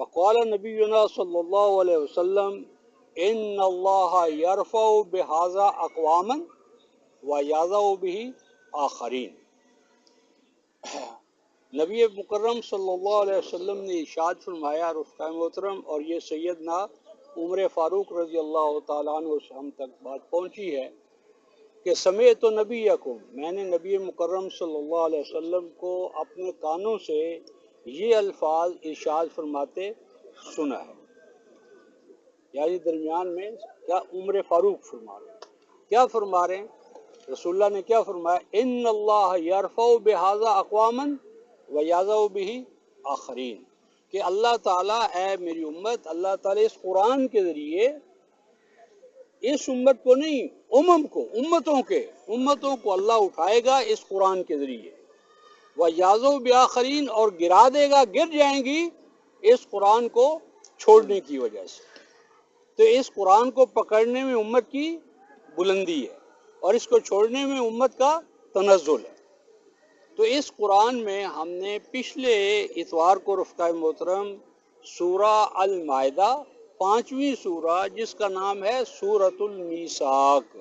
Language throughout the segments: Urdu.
وقال نبینا صلی اللہ علیہ وسلم ان اللہ یرفع بہذا اقواما ویضع بہ آخرین۔ نبی مکرم صلی اللہ علیہ وسلم نے ارشاد فرمایا رفقائے محترم، اور یہ سیدنا عمر فاروق رضی اللہ تعالیٰ عنہ سے ہم تک بات پہنچی ہے کہ سمعت نبیکم، میں نے نبی مکرم صلی اللہ علیہ وسلم کو اپنے کانوں سے یہ الفاظ ارشاد فرماتے سنا ہے۔ یعنی درمیان میں کیا عمر فاروق فرما رہے ہیں، کیا فرما رہے ہیں؟ رسول اللہ نے کیا فرمایا؟ ان اللہ یرفع بہذا اقواما ویضع بہ آخرین، کہ اللہ تعالیٰ، اے میری امت، اللہ تعالیٰ اس قرآن کے ذریعے اس امت کو نہیں، امتوں کو اللہ اٹھائے گا اس قرآن کے ذریعے، ویضع بآخرین، اور گرا دے گا، گر جائیں گی اس قرآن کو چھوڑنے کی وجہ سے۔ تو اس قرآن کو پکڑنے میں امت کی بلندی ہے اور اس کو چھوڑنے میں امت کا تنزل ہے۔ تو اس قرآن میں ہم نے پچھلے اتوار کو رفقائے محترم سورہ المائدہ، 5ویں سورہ جس کا نام ہے سورۃ المیثاق،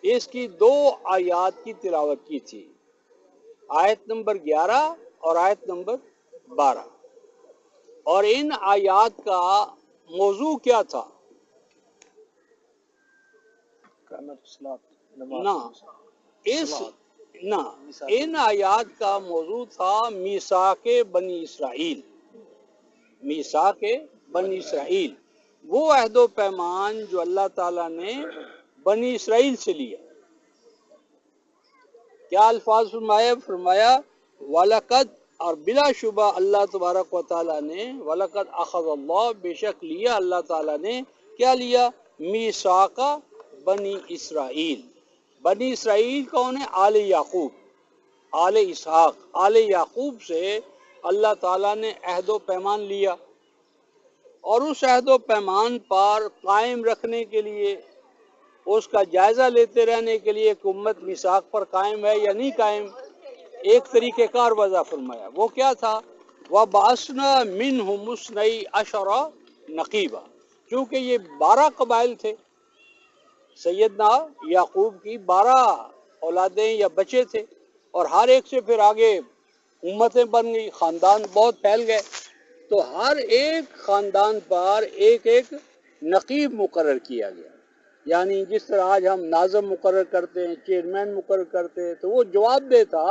اس کی 2 آیات کی تلاوت کی تھی، آیت نمبر 11 اور آیت نمبر 12۔ اور ان آیات کا موضوع کیا تھا؟ ان آیات کا موضوع تھا میثاق بنی اسرائیل، میثاق بنی اسرائیل، وہ عہد و پیمان جو اللہ تعالیٰ نے بنی اسرائیل سے لیا۔ کیا الفاظ فرمایا؟ فرمایا وَلَقَدْ، اور بلا شبہ اللہ تبارک و تعالیٰ نے، وَلَقَدْ أَخَذَ اللَّهُ، بے شک لیا اللہ تعالیٰ نے، کیا لیا؟ میثاق بنی اسرائیل۔ بنی اسرائیل کون ہے؟ آل یعقوب، آل اسحاق، آل یعقوب سے اللہ تعالیٰ نے عہد و پیمان لیا، اور اس عہد و پیمان پر قائم رکھنے کے لیے، اس کا جائزہ لیتے رہنے کے لیے کہ امت میثاق پر قائم ہے یا نہیں قائم، ایک طریقہ کار وضع فرمایا۔ وہ کیا تھا؟ وَبَعَثْنَا مِنْهُمُ اثْنَيْ عَشَرَ نَقِيبًا، کیونکہ یہ 12 قبائل تھے، سیدنا یعقوب کی 12 اولادیں یا بچے تھے، اور ہر ایک سے پھر آگے امتیں بن گئی، خاندان بہت پھیل گئے، تو ہر ایک خاندان پر ایک ایک نقیب مقرر کیا گیا۔ یعنی جس طرح آج ہم ناظم مقرر کرتے ہیں، چیئرمین مقرر کرتے ہیں، تو وہ جواب دیتا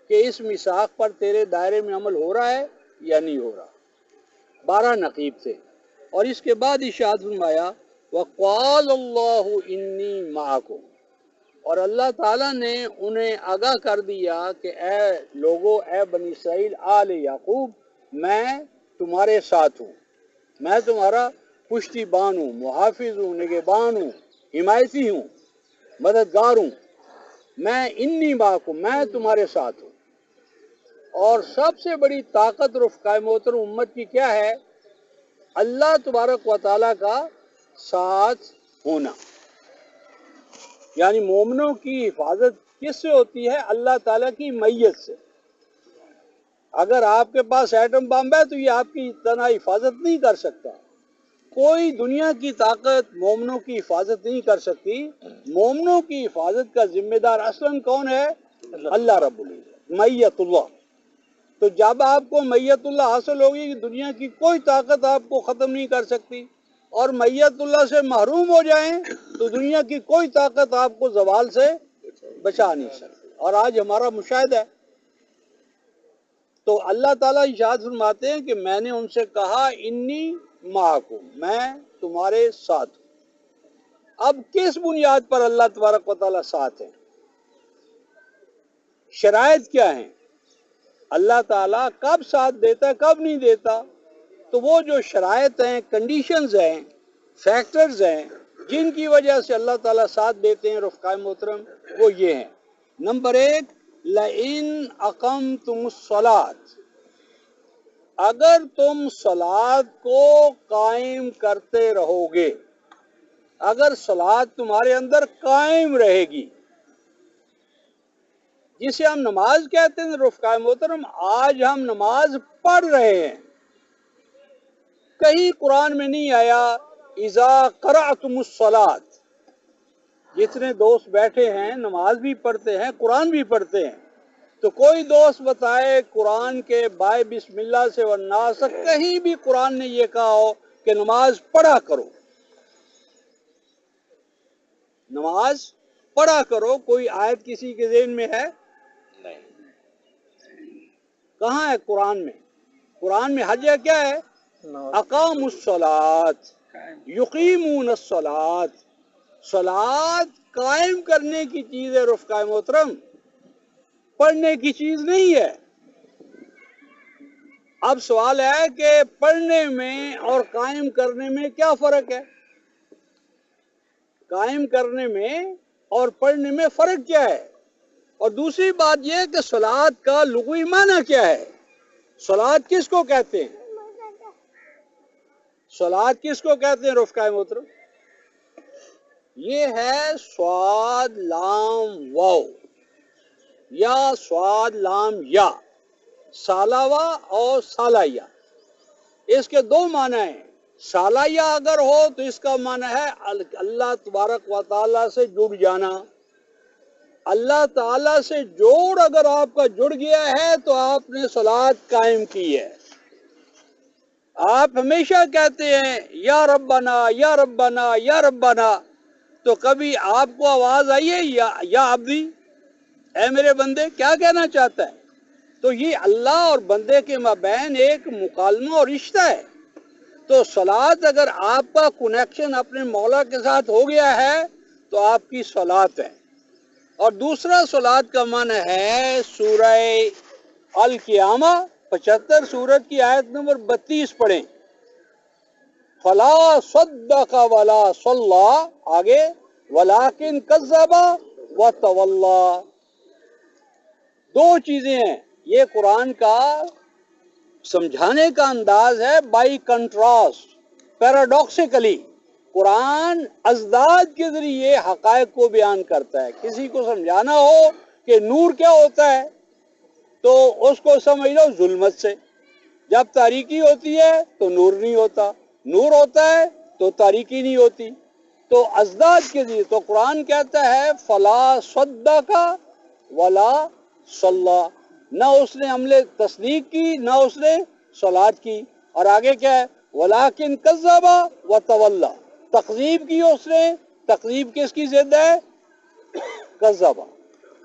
کہ اس میثاق پر تیرے دائرے میں عمل ہو رہا ہے یا نہیں ہو رہا۔ 12 نقیب تھے، اور اس کے بعد ارشاد فرمایا وَقَالَ اللَّهُ إِنِّي مَعَكُمْ، اور اللہ تعالیٰ نے انہیں آگاہ کر دیا کہ اے لوگو، اے بنی اسرائیل، آل یعقوب، میں تمہارے ساتھ ہوں، میں تمہارا پشتی بان ہوں، محافظ ہوں، نگہبان ہوں، حمایتی ہوں، مددگار ہوں، میں انی معکم، میں تمہارے ساتھ ہوں۔ اور سب سے بڑی طاقت رفقائے محترم امت کی کیا ہے؟ اللہ تبارک و تعالیٰ کا ساتھ ہونا۔ یعنی مومنوں کی حفاظت کس سے ہوتی ہے؟ اللہ تعالیٰ کی معیت سے۔ اگر آپ کے پاس ایٹم بم ہے تو یہ آپ کی اتنا حفاظت نہیں کر سکتا، کوئی دنیا کی طاقت مومنوں کی حفاظت نہیں کر سکتی۔ مومنوں کی حفاظت کا ذمہ دار اصلاً کون ہے؟ اللہ رب العزت، معیت اللہ۔ تو جب آپ کو معیت اللہ حاصل ہوگی کہ دنیا کی کوئی طاقت آپ کو ختم نہیں کر سکتی، اور معیت اللہ سے محروم ہو جائیں تو دنیا کی کوئی طاقت آپ کو زوال سے بچا نہیں سکتی۔ اور آج ہمارا مشاہدہ ہے۔ تو اللہ تعالیٰ ارشاد فرماتے ہیں کہ میں نے ان سے کہا انی معکم، میں تمہارے ساتھ ہوں۔ اب کس بنیاد پر اللہ تبارک و تعالیٰ ساتھ ہیں؟ شرائط کیا ہیں؟ اللہ تعالیٰ کب ساتھ دیتا ہے، کب نہیں دیتا؟ تو وہ جو شرائط ہیں، کنڈیشنز ہیں، فیکٹرز ہیں جن کی وجہ سے اللہ تعالیٰ ساتھ دیتے ہیں رفقائے محترم، وہ یہ ہیں۔ نمبر 1، لَإِنْ أَقَمْتُمُ الصَّلَاةَ، اگر تم صلاۃ کو قائم کرتے رہو گے، اگر صلاۃ تمہارے اندر قائم رہے گی، جسے ہم نماز کہتے ہیں رفقائے محترم، آج ہم نماز پڑھ رہے ہیں، کہیں قرآن میں نہیں آیا اذا قرأتم الصلاۃ. جتنے دوست بیٹھے ہیں نماز بھی پڑھتے ہیں قرآن بھی پڑھتے ہیں، تو کوئی دوست بتائے قرآن کے بائے بسم اللہ سے والناس تک کہیں بھی قرآن نے یہ کہا ہو کہ نماز پڑھا کرو، نماز پڑھا کرو؟ کوئی آیت کسی کے ذہن میں ہے؟ کہاں ہے قرآن میں؟ قرآن میں حج کیا ہے؟ اقام الصلاۃ یقیمون الصلاۃ. صلاۃ قائم کرنے کی چیز ہے رفقائے محترم، پڑھنے کی چیز نہیں ہے. اب سوال ہے کہ پڑھنے میں اور قائم کرنے میں کیا فرق ہے؟ قائم کرنے میں اور پڑھنے میں فرق کیا ہے؟ اور دوسری بات یہ کہ صلاۃ کا لغوی معنی کیا ہے؟ صلاۃ کس کو کہتے ہیں؟ صلاۃ کس کو کہتے ہیں رفقائے محترم؟ یہ ہے صاد لام واو یا صاد لام یا، سالاوا اور سالیا. اس کے دو معنی ہیں. سالیا اگر ہو تو اس کا معنی ہے اللہ تبارک و تعالیٰ سے جڑ جانا. اللہ تعالیٰ سے جوڑ اگر آپ کا جڑ گیا ہے تو آپ نے صلاۃ قائم کی ہے. آپ ہمیشہ کہتے ہیں یا ربنا یا ربنا یا ربنا، تو کبھی آپ کو آواز آئی ہے یا عبدی، اے میرے بندے؟ کیا کہنا چاہتا ہے؟ تو یہ اللہ اور بندے کے مابین ایک مکالمہ اور رشتہ ہے. تو صلاۃ اگر آپ کا کنیکشن اپنے مولا کے ساتھ ہو گیا ہے تو آپ کی صلاۃ ہے. اور دوسرا صلاۃ کا معنی ہے سورہ القیامہ 75 سورت کی آیت نمبر 32 پڑھیں. فلا صدق ولا صلی، آگے ولکن کذب وتولی. دو چیزیں ہیں. یہ قرآن کا سمجھانے کا انداز ہے بائی کنٹراسٹ، پیراڈاکسیکلی. قرآن ازداد کے ذریعے حقائق کو بیان کرتا ہے. کسی کو سمجھانا ہو کہ نور کیا ہوتا ہے تو اس کو سمجھ لو ظلمت سے. جب تاریکی ہوتی ہے تو نور نہیں ہوتا، نور ہوتا ہے تو تاریکی نہیں ہوتی. تو ازداد کے ذریعے تو قرآن کہتا ہے فلا صدق ولا صلی، نہ اس نے عمل تصدیق کی نہ اس نے صلاۃ کی. اور آگے کیا ہے؟ ولیکن کذب وتولی، تکذیب کی اس نے. تکذیب کس کی ضد ہے؟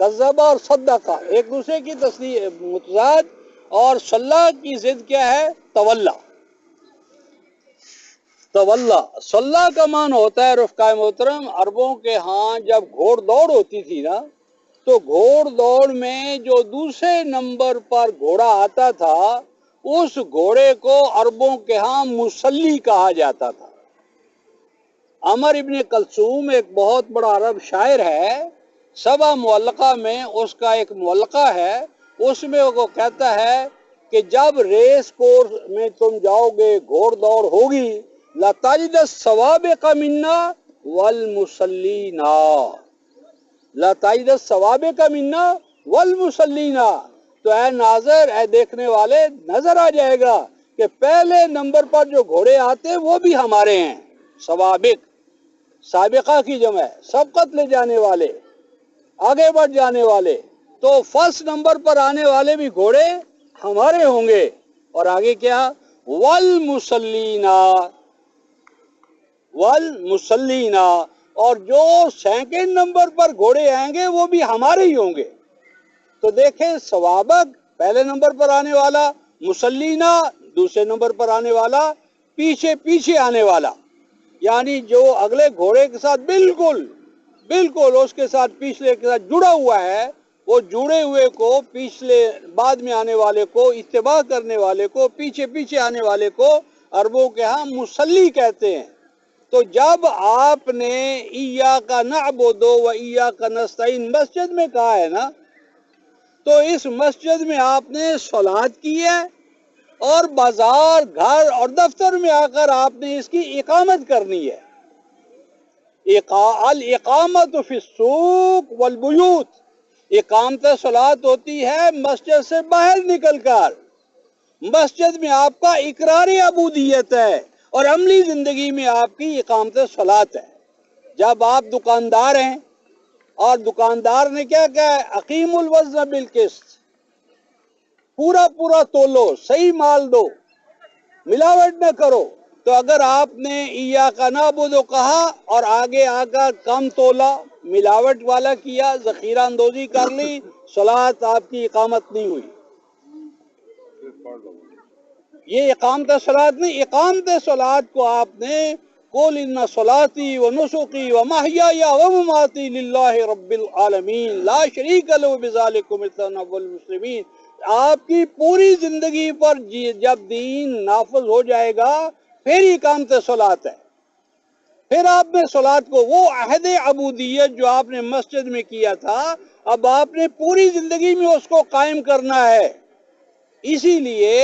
کذب اور صدقہ ایک دوسرے کی تصدیق متضاد، اور صلاح کی ضد کیا ہے؟ تولا. صلاح کا معنی ہوتا ہے رفقائے محترم، عربوں کے ہاں جب گھوڑ دوڑ ہوتی تھی نا تو گھوڑ دوڑ میں جو دوسرے نمبر پر گھوڑا آتا تھا اس گھوڑے کو عربوں کے ہاں مسلی کہا جاتا تھا. عمر ابن کلثوم ایک بہت بڑا عرب شاعر ہے، سبع معلقہ میں اس کا ایک معلقہ ہے. اس میں وہ کہتا ہے کہ جب ریس کورس میں تم جاؤ گے، گھوڑ دوڑ ہوگی، لَتَجِدَ السَّوَابِقَ مِنَّا وَالْمُصَلِّينَ، لَتَجِدَ السَّوَابِقَ مِنَّا وَالْمُصَلِّينَ. تو اے ناظر، اے دیکھنے والے، نظر آ جائے گا کہ پہلے نمبر پر جو گھوڑے آتے وہ بھی ہمارے ہیں. سوابق سابقہ کی جمع ہے، سبقت لے جانے والے، آگے بڑھ جانے والے. تو فرسٹ نمبر پر آنے والے بھی گھوڑے ہمارے ہوں گے. اور آگے کیا؟ والمصلینا، والمصلینا، اور جو سیکنڈ نمبر پر گھوڑے آئیں گے وہ بھی ہمارے ہی ہوں گے. تو دیکھیں سوابق پہلے نمبر پر آنے والا، مصلینا دوسرے نمبر پر آنے والا، پیچھے پیچھے آنے والا، یعنی جو اگلے گھوڑے کے ساتھ بالکل اس کے ساتھ پچھلے کے ساتھ جڑا ہوا ہے، وہ جڑے ہوئے کو پچھلے بعد میں آنے والے کو، اتباع کرنے والے کو، پیچھے پیچھے آنے والے کو عربوں کے ہاں مصلی کہتے ہیں. تو جب آپ نے ایاک نعبد و ایاک نستعین مسجد میں کہا ہے نا، تو اس مسجد میں آپ نے صلاۃ کی ہے، اور بازار، گھر اور دفتر میں آ کر آپ نے اس کی اقامت کرنی ہے. الاقامت فی السوق والبیوت، اقامت صلاۃ ہوتی ہے مسجد سے باہر نکل کر، مسجد میں آپ کا اقرار عبودیت ہے اور عملی زندگی میں آپ کی اقامت صلاۃ ہے۔ جب آپ دکاندار ہیں اور دکاندار نے کیا کہا ہے، اقیم الوزن بالقسط، پورا پورا تولو، صحیح مال دو، ملاوٹ نہ کرو، تو اگر آپ نے ایاک نعبد کہا اور آگے آ کر کم تولا، ملاوٹ والا کیا، ذخیرہ اندوزی کر لی، صلاۃ آپ کی اقامت نہیں ہوئی۔ یہ اقامت صلاۃ نہیں، اقامت صلاۃ کو آپ نے قل ان صلاتی و نسکی و محیای و مماتی للہ رب العالمین لا شریک لہ بذالک امرت وانا اول المسلمین، آپ کی پوری زندگی پر جب دین نافذ ہو جائے گا پھر اقامت صلاۃ ہے، پھر آپ نے صلاۃ کو، وہ عہد عبودیت جو آپ نے مسجد میں کیا تھا اب آپ نے پوری زندگی میں اس کو قائم کرنا ہے۔ اسی لیے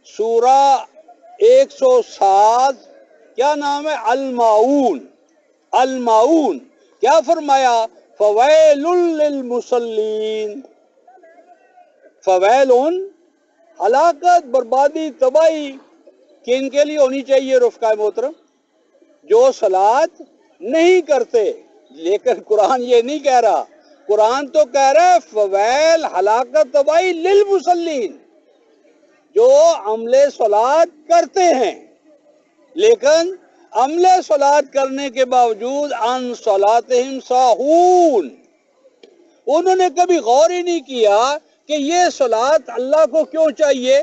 سورہ 107 کیا نام ہے، الماعون، الماعون کیا فرمایا، فویل للمصلین، فویل، ہلاکت، بربادی، تباہی کن کے لیے ہونی چاہیے رفقائے محترم؟ جو صلاۃ نہیں کرتے۔ لیکن قرآن یہ نہیں کہہ رہا، قرآن تو کہہ رہا ہے فویل، ہلاکت، تباہی للمصلین، جو عمل صلاۃ کرتے ہیں لیکن عمل صلاۃ کرنے کے باوجود عن صلاتہم ساہون، انہوں نے کبھی غور ہی نہیں کیا کہ یہ صلاۃ اللہ کو کیوں چاہیے؟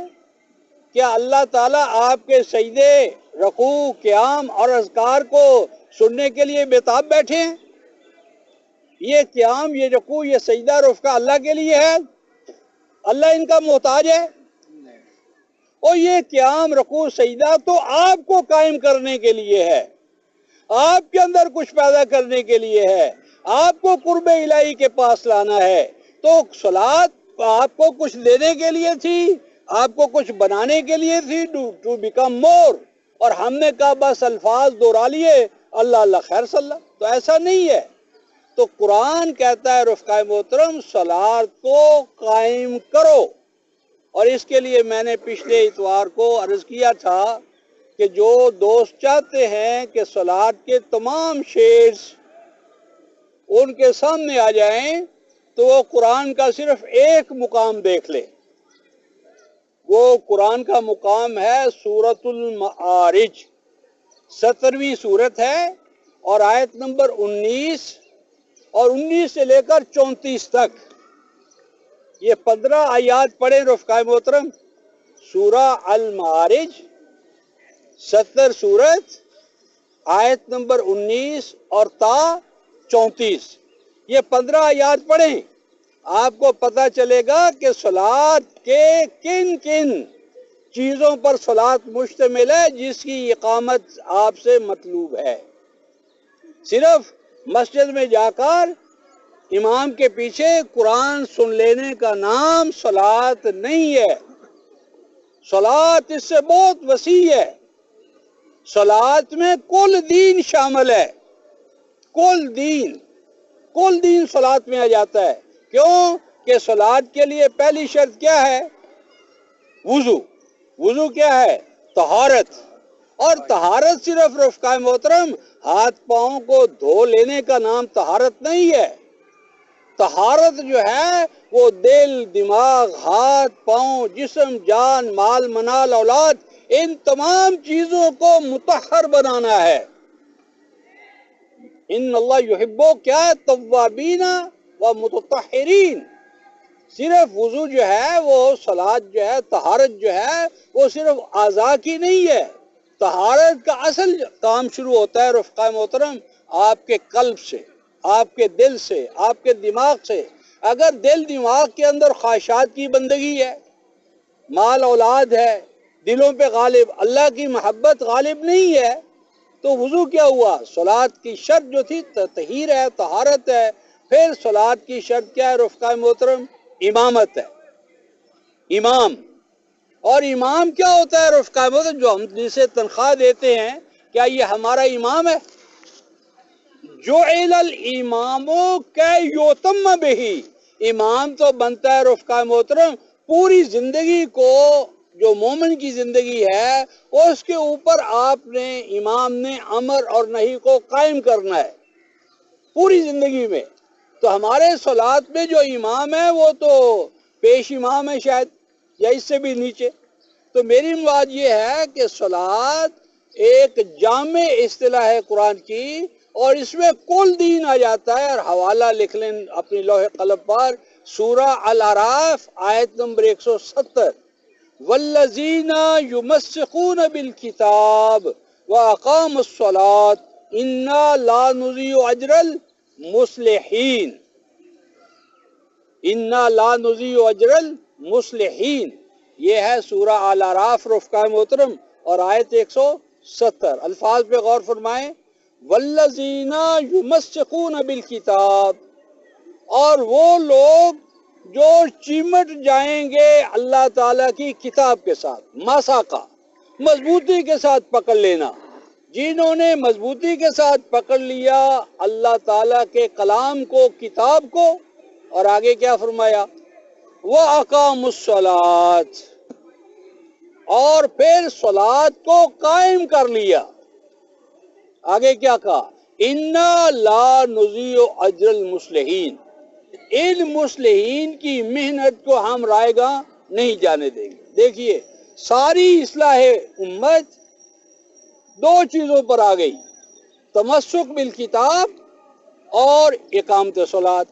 کیا اللہ تعالیٰ آپ کے سجدے، رکوع، قیام اور اذکار کو سننے کے لیے بےتاب بیٹھے ہیں؟ یہ قیام، یہ رکوع، یہ سجدہ رفقہ اللہ کے لیے ہے؟ اللہ ان کا محتاج ہے؟ اور یہ قیام، رکوع، سجدہ تو آپ کو قائم کرنے کے لیے ہے، آپ کے اندر کچھ پیدا کرنے کے لیے ہے، آپ کو قرب الہی کے پاس لانا ہے۔ تو صلاۃ آپ کو کچھ دینے کے لیے تھی، آپ کو کچھ بنانے کے لیے تھی، ٹو بیکم مور، اور ہم نے کہا بس الفاظ دہرا لیے، اللہ اللہ خیر صلی اللہ، تو ایسا نہیں ہے۔ تو قرآن کہتا ہے رفقائے محترم صلاۃ کو قائم کرو، اور اس کے لیے میں نے پچھلے اتوار کو عرض کیا تھا کہ جو دوست چاہتے ہیں کہ صلاۃ کے تمام شیئرز ان کے سامنے آ جائیں تو وہ قرآن کا صرف ایک مقام دیکھ لے، وہ قرآن کا مقام ہے سورۃ المعارج، 17ویں سورت ہے اور آیت نمبر 19 اور 19 سے لے کر 34 تک، یہ 15 آیات پڑھیں رفقائے محترم، سورہ المعارج 70 سورت، آیت نمبر 19 اور تا 34، یہ 15 آیات پڑھیں، آپ کو پتہ چلے گا کہ صلاۃ کے کن کن چیزوں پر صلاۃ مشتمل ہے جس کی اقامت آپ سے مطلوب ہے۔ صرف مسجد میں جا کر امام کے پیچھے قرآن سن لینے کا نام صلاۃ نہیں ہے، صلاۃ اس سے بہت وسیع ہے، صلاۃ میں کل دین شامل ہے، کل دین صلاۃ میں آ جاتا ہے۔ کیوں کہ صلاۃ کے لیے پہلی شرط کیا ہے؟ وضو، وضو کیا ہے؟ طہارت، اور طہارت صرف رفقائے محترم ہاتھ پاؤں کو دھو لینے کا نام طہارت نہیں ہے، طہارت جو ہے وہ دل، دماغ، ہاتھ، پاؤں، جسم، جان، مال، منال، اولاد، ان تمام چیزوں کو مطہر بنانا ہے۔ ان اللہ یحبو کیا ہے؟ توابین و متطہرین۔ صرف وضو جو ہے، وہ صلاۃ جو ہے، طہارت جو ہے وہ صرف اعضاء کی نہیں ہے، طہارت کا اصل کام شروع ہوتا ہے رفقائے محترم آپ کے قلب سے، آپ کے دل سے، آپ کے دماغ سے۔ اگر دل دماغ کے اندر خواہشات کی بندگی ہے، مال اولاد ہے، دلوں پہ غالب اللہ کی محبت غالب نہیں ہے، تو وضو کیا ہوا؟ صلاۃ کی شرط جو تھی تطہیر ہے، طہارت ہے۔ پھر صلاۃ کی شرط کیا ہے رفقائے محترم؟ امامت ہے، امام۔ اور امام کیا ہوتا ہے رفقائے محترم؟ جو ہم جسے تنخواہ دیتے ہیں، کیا یہ ہمارا امام ہے؟ جعل الامام کی یتم بہ، امام تو بنتا ہے رفقائے محترم پوری زندگی کو جو مومن کی زندگی ہے اس کے اوپر آپ نے امام نے امر اور نہی کو قائم کرنا ہے پوری زندگی میں. تو ہمارے صلات میں جو امام ہے وہ تو پیش امام ہے شاید یا اس سے بھی نیچے. تو میری مراد یہ ہے کہ صلات ایک جامع اصطلاح ہے قرآن کی اور اس میں کل دین آ جاتا ہے. اور حوالہ لکھ لیں اپنی لوح قلم پر سورہ الاعراف آیت نمبر 170 والذین یمسکون بالکتاب واقاموا الصلاۃ انا لا نضیع اجر المصلحین. انا لا نضیع اجر المصلحین یہ ہے سورہ الاعراف رفقائے محترم اور آیت 170. الفاظ پہ غور فرمائیں. والذین یمسکون بالکتاب اور وہ لوگ جو چمٹ جائیں گے اللہ تعالیٰ کی کتاب کے ساتھ. مساقہ مضبوطی کے ساتھ پکڑ لینا. جنہوں نے مضبوطی کے ساتھ پکڑ لیا اللہ تعالیٰ کے کلام کو کتاب کو اور آگے کیا فرمایا وَأَقَامُوا الصَّلَاةَ اور پھر صلات کو قائم کر لیا. آگے کیا کہا اِنَّا لَا نُضِيعُ أَجْرَ الْمُصْلِحِينَ ان مصلحین کی محنت کو ہم رائے گاں نہیں جانے دیں گے. دیکھیے ساری اصلاح امت دو چیزوں پر آ گئی تمسک بالکتاب اور اقامت صلات.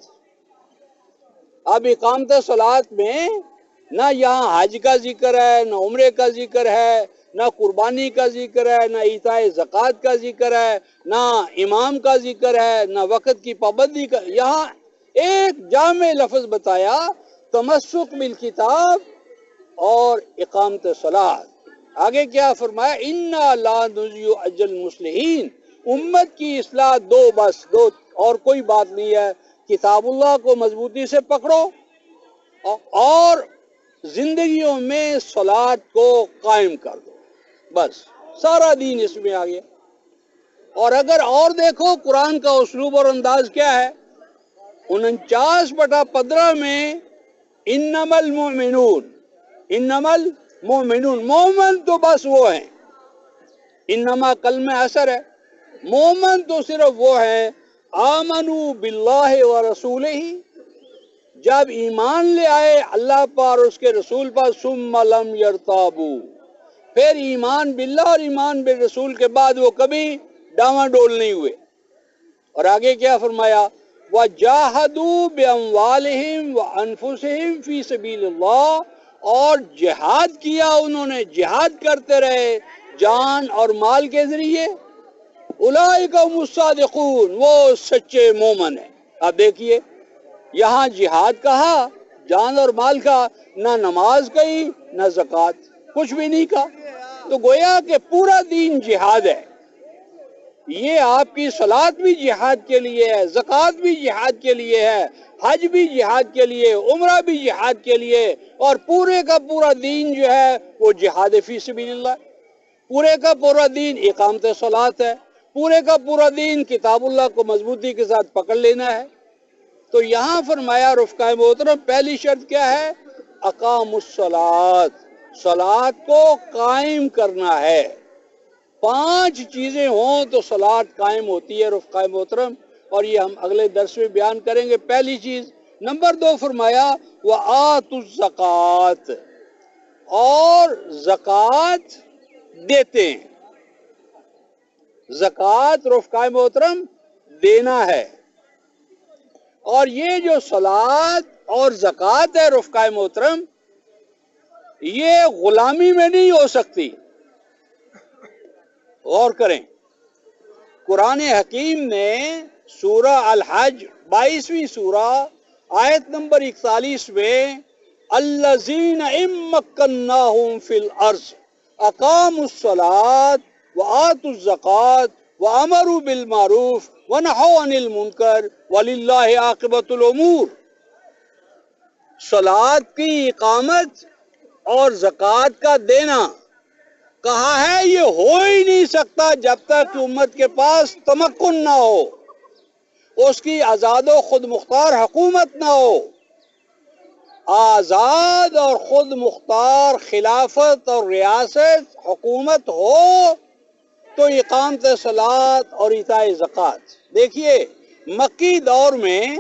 اب اقامت صلات میں نہ یہاں حج کا ذکر ہے نہ عمرے کا ذکر ہے نہ قربانی کا ذکر ہے نہ ایتاء زکوٰۃ کا ذکر ہے نہ امام کا ذکر ہے نہ وقت کی پابندی کا. یہاں ایک جامع لفظ بتایا تمسک بالکتاب اور اقامت صلات. آگے کیا فرمایا انا لا نضیع اجر المصلحین. امت کی اصلاح دو اور کوئی بات نہیں ہے. کتاب اللہ کو مضبوطی سے پکڑو اور زندگیوں میں صلات کو قائم کر دو. بس سارا دین اس میں آ گیا. اور اگر اور دیکھو قرآن کا اسلوب اور انداز کیا ہے 49/15 میں انما المؤمنون مومن تو بس وہ ہیں. انما کلمہ اثر ہے. مومن تو صرف وہ ہیں آمنوا باللہ ورسولہ جب ایمان لے آئے اللہ پر اس کے رسول پر ثم لم یرتابوا پھر ایمان باللہ اور ایمان بالرسول کے بعد وہ کبھی ڈاواں ڈول نہیں ہوئے. اور آگے کیا فرمایا وَجَاهَدُوا بِأَمْوَالِهِمْ وَأَنفُسِهِمْ فِي سَبِيلِ اللَّهِ اور جہاد کیا انہوں نے جہاد کرتے رہے جان اور مال کے ذریعے. اولئک هم الصادقون وہ سچے مومن ہیں. اب دیکھیے یہاں جہاد کہا جان اور مال کا نہ نماز کہی نہ زکوٰۃ کچھ بھی نہیں کہا. تو گویا کہ پورا دین جہاد ہے. یہ آپ کی صلات بھی جہاد کے لیے ہے زکوٰۃ بھی جہاد کے لیے ہے حج بھی جہاد کے لیے عمرہ بھی جہاد کے لیے اور پورے کا پورا دین جو ہے وہ جہاد فی سبیل اللہ. پورے کا پورا دین اقامت صلات ہے. پورے کا پورا دین کتاب اللہ کو مضبوطی کے ساتھ پکڑ لینا ہے. تو یہاں فرمایا رفقائے محترم پہلی شرط کیا ہے اقاموا الصلاۃ صلات کو قائم کرنا ہے. 5 چیزیں ہوں تو صلات قائم ہوتی ہے رفقائے محترم اور یہ ہم اگلے درس میں بیان کریں گے. پہلی چیز نمبر 2 فرمایا وآتوا الزکوٰۃ اور زکوٰۃ دیتے ہیں. زکوٰۃ رفقائے محترم دینا ہے. اور یہ جو صلات اور زکوٰۃ ہے رفقائے محترم یہ غلامی میں نہیں ہو سکتی. غور کریں قرآن حکیم نے سورہ الحج 22ویں سورہ آیت نمبر 41 میں الذین ان مکناہم فی الارض اقاموا الصلاۃ وآتوا الزکوٰۃ وامروا بالمعروف ونہوا عن المنکر وللہ عاقبۃ الامور. صلات کی اقامت اور زکوٰۃ کا دینا کہا ہے یہ ہو ہی نہیں سکتا جب تک امت کے پاس تمکن نہ ہو اس کی آزاد و خود مختار حکومت نہ ہو. آزاد اور خود مختار خلافت اور ریاست حکومت ہو تو اقامت صلاۃ اور ایتاء زکوٰۃ. دیکھیے مکی دور میں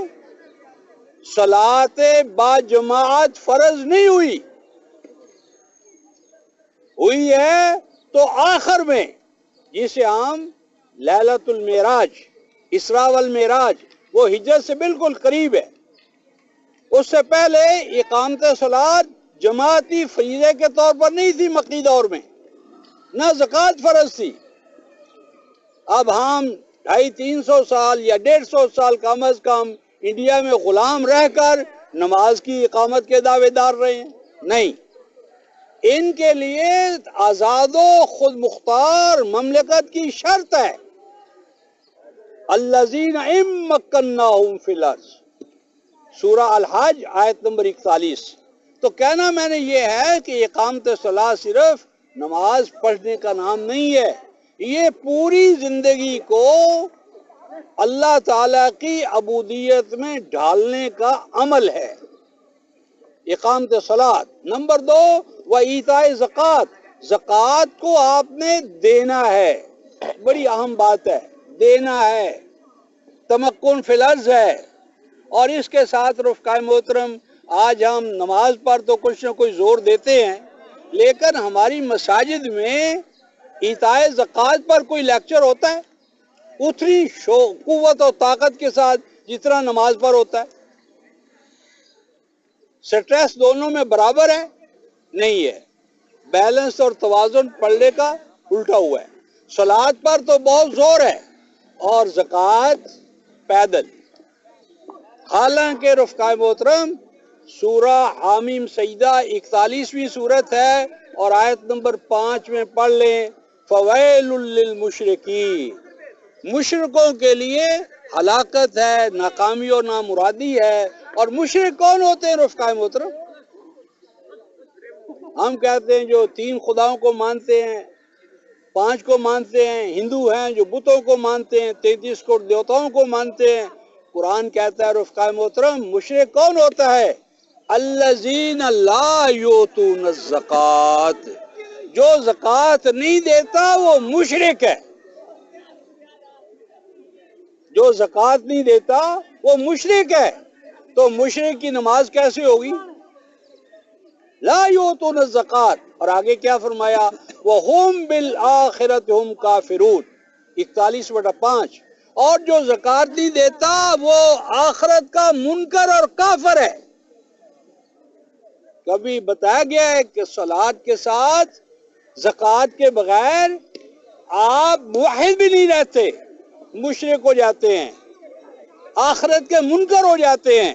صلاۃ با جماعت فرض نہیں ہوئی ہے تو آخر میں جسے ہم لیلۃ المعراج اسراء والمعراج وہ ہجرت سے بالکل قریب ہے، اس سے پہلے اقامت صلاۃ جماعتی فریضے کے طور پر نہیں تھی مکی دور میں، نہ زکوٰۃ فرض تھی. اب ہم 250-300 سال یا 150 سال کم از کم انڈیا میں غلام رہ کر نماز کی اقامت کے دعوے دار رہے ہیں؟ نہیں. ان کے لیے آزاد و خود مختار مملکت کی شرط ہے. الذین ان مکناہم فی الارض، سورہ الحج آیت نمبر 41. تو کہنا میں نے یہ ہے کہ اقامت صلاۃ صرف نماز پڑھنے کا نام نہیں ہے، یہ پوری زندگی کو اللہ تعالیٰ کی عبودیت میں ڈھالنے کا عمل ہے. اقامت صلاۃ. نمبر 2 وایتاء زکوٰۃ، زکوٰۃ کو آپ نے دینا ہے، بڑی اہم بات ہے، دینا ہے، تمکن فی الارض ہے. اور اس کے ساتھ رفقائے محترم آج ہم نماز پر تو کچھ نہ کچھ زور دیتے ہیں، لیکن ہماری مساجد میں ایتاء زکوٰۃ پر کوئی لیکچر ہوتا ہے اتنی قوت اور طاقت کے ساتھ جتنا نماز پر ہوتا ہے؟ سٹریس دونوں میں برابر ہے؟ نہیں ہے. بیلنس اور توازن پڑھنے کا الٹا ہوا ہے. صلاۃ پر تو بہت زور ہے اور زکوٰۃ پیدل. حالانکہ رفقائے محترم سورہ حامیم سجدہ 41ویں سورت ہے اور آیت نمبر 5 میں پڑھ لیں فویل للمشرکین، مشرکوں کے لیے ہلاکت ہے، ناکامی اور نامرادی ہے. اور مشرک کون ہوتے ہیں رفقائے محترم؟ ہم کہتے ہیں جو 3 خداؤں کو مانتے ہیں، 5 کو مانتے ہیں، ہندو ہیں جو بتوں کو مانتے ہیں، 33 کو دیوتاؤں کو مانتے ہیں. قرآن کہتا ہے رفقائے محترم مشرک کون ہوتا ہے؟ الذین لا یؤتون الزکوٰۃ، جو زکوٰۃ نہیں دیتا وہ مشرک ہے. جو زکوٰۃ نہیں دیتا وہ مشرک ہے. تو مشرک کی نماز کیسے ہوگی؟ لا یؤتون الزکوٰۃ. اور آگے کیا فرمایا؟ وَهُمْ بِالْآخِرَةِ هُمْ کافرون، 41/5. اور جو زکوٰۃ نہیں دیتا وہ آخرت کا منکر اور کافر ہے. کبھی بتایا گیا ہے کہ صلاۃ کے ساتھ زکوٰۃ کے بغیر آپ موحد بھی نہیں رہتے، مشرک ہو جاتے ہیں، آخرت کے منکر ہو جاتے ہیں.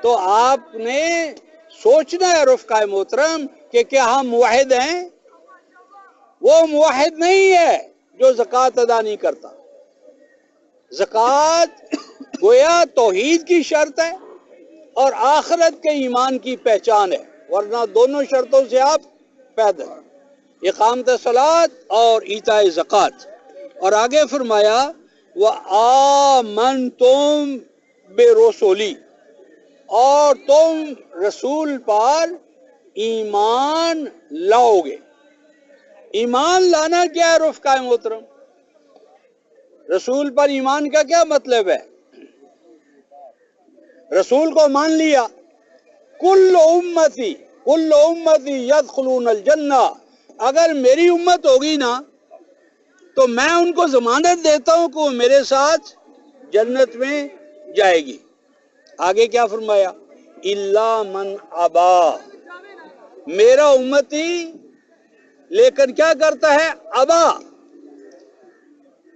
تو آپ نے سوچنا ہے رفقائے محترم کہ کیا ہم موحد ہیں؟ وہ موحد نہیں ہے جو زکوٰۃ ادا نہیں کرتا. زکوٰۃ گویا توحید کی شرط ہے اور آخرت کے ایمان کی پہچان ہے، ورنہ دونوں شرطوں سے آپ پیدل. اقامت صلاۃ اور ایتاء زکوٰۃ. اور آگے فرمایا وَآمَنْتُمْ بِرُسُلِی، اور تم رسول پر ایمان لاؤ گے. ایمان لانا کیا ہے رفقائے محترم؟ رسول پر ایمان کا کیا مطلب ہے؟ رسول کو مان لیا. کل امتی یدخلون الجنہ، اگر میری امت ہوگی نا تو میں ان کو ضمانت دیتا ہوں کہ وہ میرے ساتھ جنت میں جائے گی. آگے کیا فرمایا؟ الا من ابا، میرا امتی لیکن کیا کرتا ہے؟ ابا،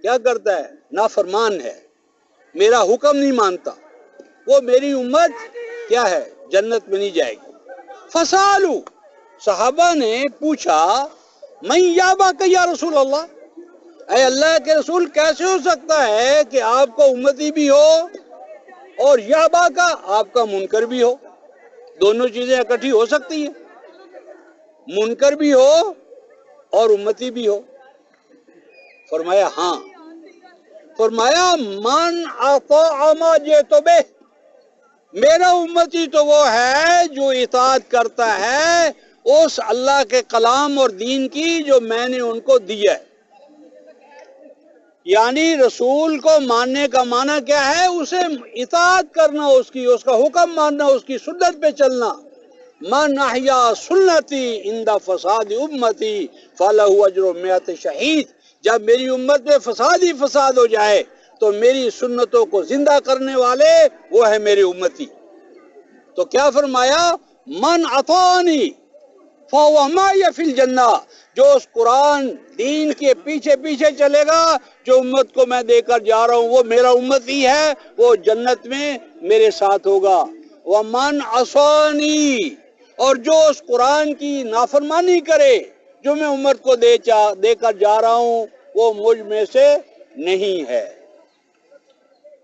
کیا کرتا ہے؟ نافرمان ہے، میرا حکم نہیں مانتا، وہ میری امت کیا ہے؟ جنت میں نہیں جائے گی. فسالو، صحابہ نے پوچھا من یاباک یا رسول اللہ، اے اللہ کے رسول کیسے ہو سکتا ہے کہ آپ کو امتی بھی ہو اور یابا کا آپ کا منکر بھی ہو؟ دونوں چیزیں اکٹھی ہو سکتی ہیں؟ منکر بھی ہو اور امتی بھی ہو؟ فرمایا ہاں. فرمایا من اطاع ما جئت بہ، میرا امتی تو وہ ہے جو اطاعت کرتا ہے اس اللہ کے کلام اور دین کی جو میں نے ان کو دیا ہے. یعنی رسول کو ماننے کا معنی کیا ہے؟ اسے اطاعت کرنا، اس کا حکم ماننا، اس کی سنت پہ چلنا. من احیا سنتی عند فساد امتی فلہ اجر مئات شہید. جب میری امت میں فساد ہی فساد ہو جائے تو میری سنتوں کو زندہ کرنے والے وہ ہے میری امتی. تو کیا فرمایا؟ من اطاعنی فہو معی فی الجنہ. جو اس قرآن دین کے پیچھے پیچھے چلے گا، جو امت کو میں دے کر جا رہا ہوں وہ میرا امتی ہے، وہ جنت میں میرے ساتھ ہوگا. ومن عصانی، اور جو اس قرآن کی نافرمانی کرے جو میں امت کو دے کر جا رہا ہوں وہ مجھ میں سے نہیں ہے.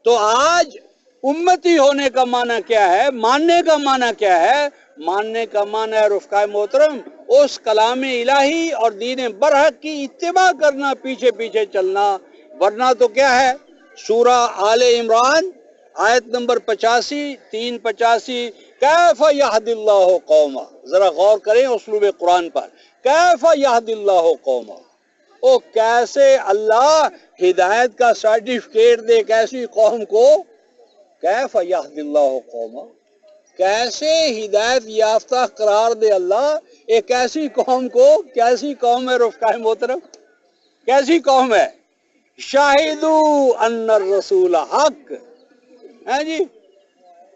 تو آج امتی ہونے کا معنی کیا ہے؟ ماننے کا معنی کیا ہے؟ ماننے کا معنی ہے رفقائے محترم اس کلام الہی اور دین برحق کی اتباع کرنا، پیچھے پیچھے چلنا. ورنہ تو کیا ہے؟ سورہ آل عمران آیت نمبر 85 385 کیف یہد اللہ قوما. ذرا غور کریں اسلوب قرآن پر. کیف یہد اللہ قوما، او کیسے اللہ ہدایت کا سرٹیفکیٹ دے ایک ایسی قوم کو. کیف یہد اللہ قوما، کیسے ہدایت یافتہ قرار دے اللہ ایک ایسی قوم کو. کیسی قوم ہے رفقائے محترم؟ کیسی قوم ہے؟ شاہدو ان الرسول حق. ہے جی،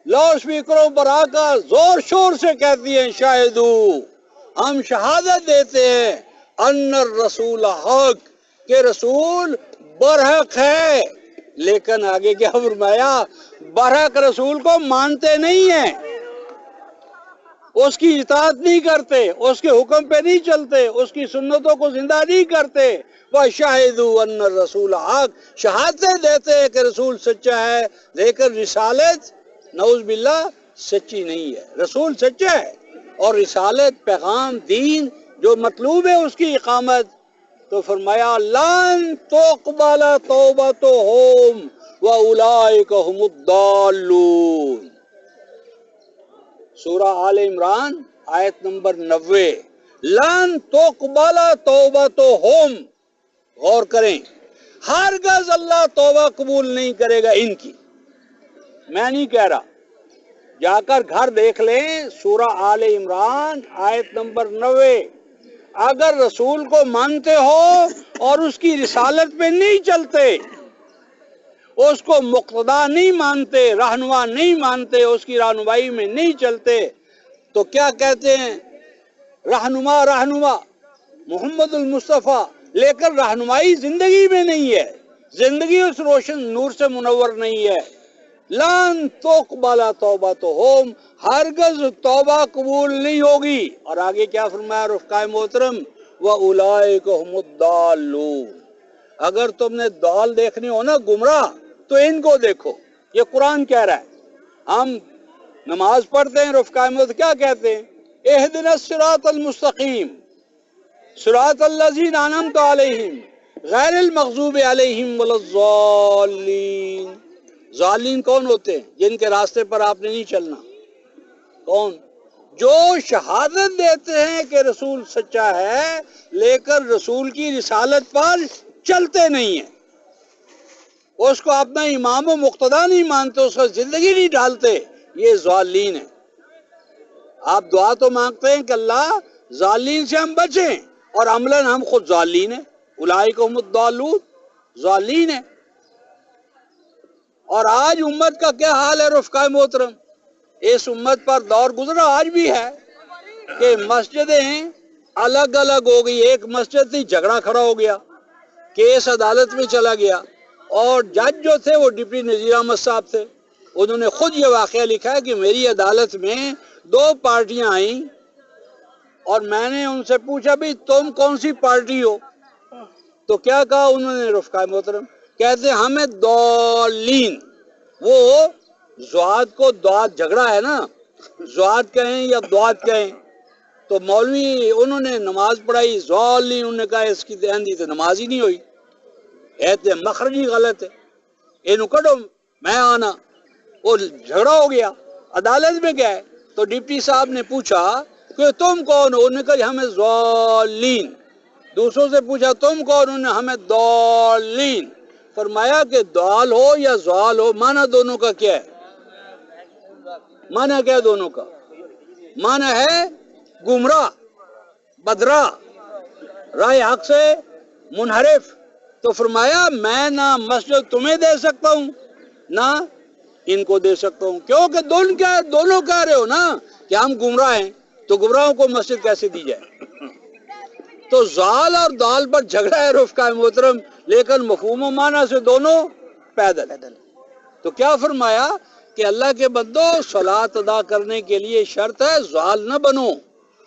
لاؤڈ اسپیکروں پر آ کر زور شور سے کہتی ہیں شاہدو، ہم شہادت دیتے ہیں ان الرسول حق، کہ رسول برحق ہے. لیکن آگے کیا فرمایا؟ برحق رسول کو مانتے نہیں ہیں، اس کی اطاعت نہیں کرتے، اس کے حکم پہ نہیں چلتے، اس کی سنتوں کو زندہ نہیں کرتے. وَشَهِدُوا أَنَّ الرَّسُولَ حق، شہادتیں دیتے ہیں کہ رسول سچا ہے، لیکن رسالت نعوذ باللہ سچی نہیں ہے. رسول سچا ہے اور رسالت، پیغام، دین جو مطلوب ہے اس کی اقامت. تو فرمایا لن تقبل توبتہم وَأُولَئِكَ هُمُ الضَّالُّونَ. سورہ آل عمران آیت نمبر 90. لن تقبل توبتہم، غور کریں، ہرگز اللہ توبہ قبول نہیں کرے گا ان کی. میں نہیں کہہ رہا، جا کر گھر دیکھ لیں سورہ آل عمران آیت نمبر 90. اگر رسول کو مانتے ہو اور اس کی رسالت پہ نہیں چلتے، اس کو مقتدا نہیں مانتے، رہنما نہیں مانتے، اس کی رہنمائی میں نہیں چلتے، تو کیا کہتے ہیں؟ رہنما رہنما محمد المصطفیٰ، لیکن رہنمائی زندگی میں نہیں ہے، زندگی اس روشن نور سے منور نہیں ہے. لن تقبل توبتہم، ہرگز توبہ قبول نہیں ہوگی. اور آگے کیا فرمایا رفقائے محترم؟ وَأُولَئِكَ هُمُ الضَّالُّونَ. اگر تم نے ضال دیکھنے ہو نا، گمراہ، تو ان کو دیکھو. یہ قرآن کہہ رہا ہے. ہم نماز پڑھتے ہیں، رفقائے محترم کیا کہتے ہیں؟ اہدنا الصراط المستقیم صراط الذین انعمت علیہم غیر المغضوب علیہم ولا الضالین. ضالین کون ہوتے ہیں؟ جن کے راستے پر آپ نے نہیں چلنا. کون؟ جو شہادت دیتے ہیں کہ رسول سچا ہے لیکن رسول کی رسالت پر چلتے نہیں ہیں، اس کو اپنا امام و مقتدا نہیں مانتے، اس کو زندگی نہیں ڈالتے. یہ ضالین ہیں. آپ دعا تو مانگتے ہیں کہ اللہ ضالین سے ہم بچیں، اور عملاً ہم خود ضالین ہیں. اولئک هم الضالون، ضالین ہیں. اور آج امت کا کیا حال ہے رفقائے محترم؟ اس امت پر دور گزرا آج بھی ہے کہ مسجدیں الگ الگ ہو گئی. ایک مسجد تھی، جھگڑا کھڑا ہو گیا، کیس عدالت میں چلا گیا، اور جج جو تھے وہ ڈپٹی نذیر احمد صاحب تھے. انہوں نے خود یہ واقعہ لکھا ہے کہ میری عدالت میں 2 پارٹیاں آئیں اور میں نے ان سے پوچھا بھی تم کون سی پارٹی ہو؟ تو کیا کہا انہوں نے رفقائے محترم؟ کہتے ہیں ہمیں ضالین. وہ زواد کو دعات جھگڑا ہے نا، زواد کہیں یا دعات کہیں، تو مولوی انہوں نے نماز پڑھائی ضالین، انہوں نے کہا اس کی دہندی تو نماز ہی نہیں ہوئی، ایتے مخرج ہی غلط ہے، اینو کڈو میں آنا. وہ جھگڑا ہو گیا. عدالت میں گئے تو ڈپٹی صاحب نے پوچھا کہ تم کون ہو؟ انہوں نے کہا ہمیں ضالین. دوسروں سے پوچھا تم کون؟ انہوں نے ہمیں ضالین. فرمایا کہ ضال ہو یا زوال ہو، معنی دونوں کا کیا ہے؟ معنی کیا ہے دونوں کا؟ معنی ہے گمراہ، بدراہ، راہ حق سے منحرف. تو فرمایا میں نہ مسجد تمہیں دے سکتا ہوں نہ ان کو دے سکتا ہوں، کیونکہ دونوں کہہ رہے ہو نا کہ ہم گمراہ ہیں، تو گمراہوں کو مسجد کیسے دی جائے؟ تو زال اور دال پر جھگڑا ہے رفقا محترم، لیکن مفہوم و معنی سے دونوں پیدل. تو کیا فرمایا کہ اللہ کے بندو صلاۃ ادا کرنے کے لیے شرط ہے زال نہ بنو.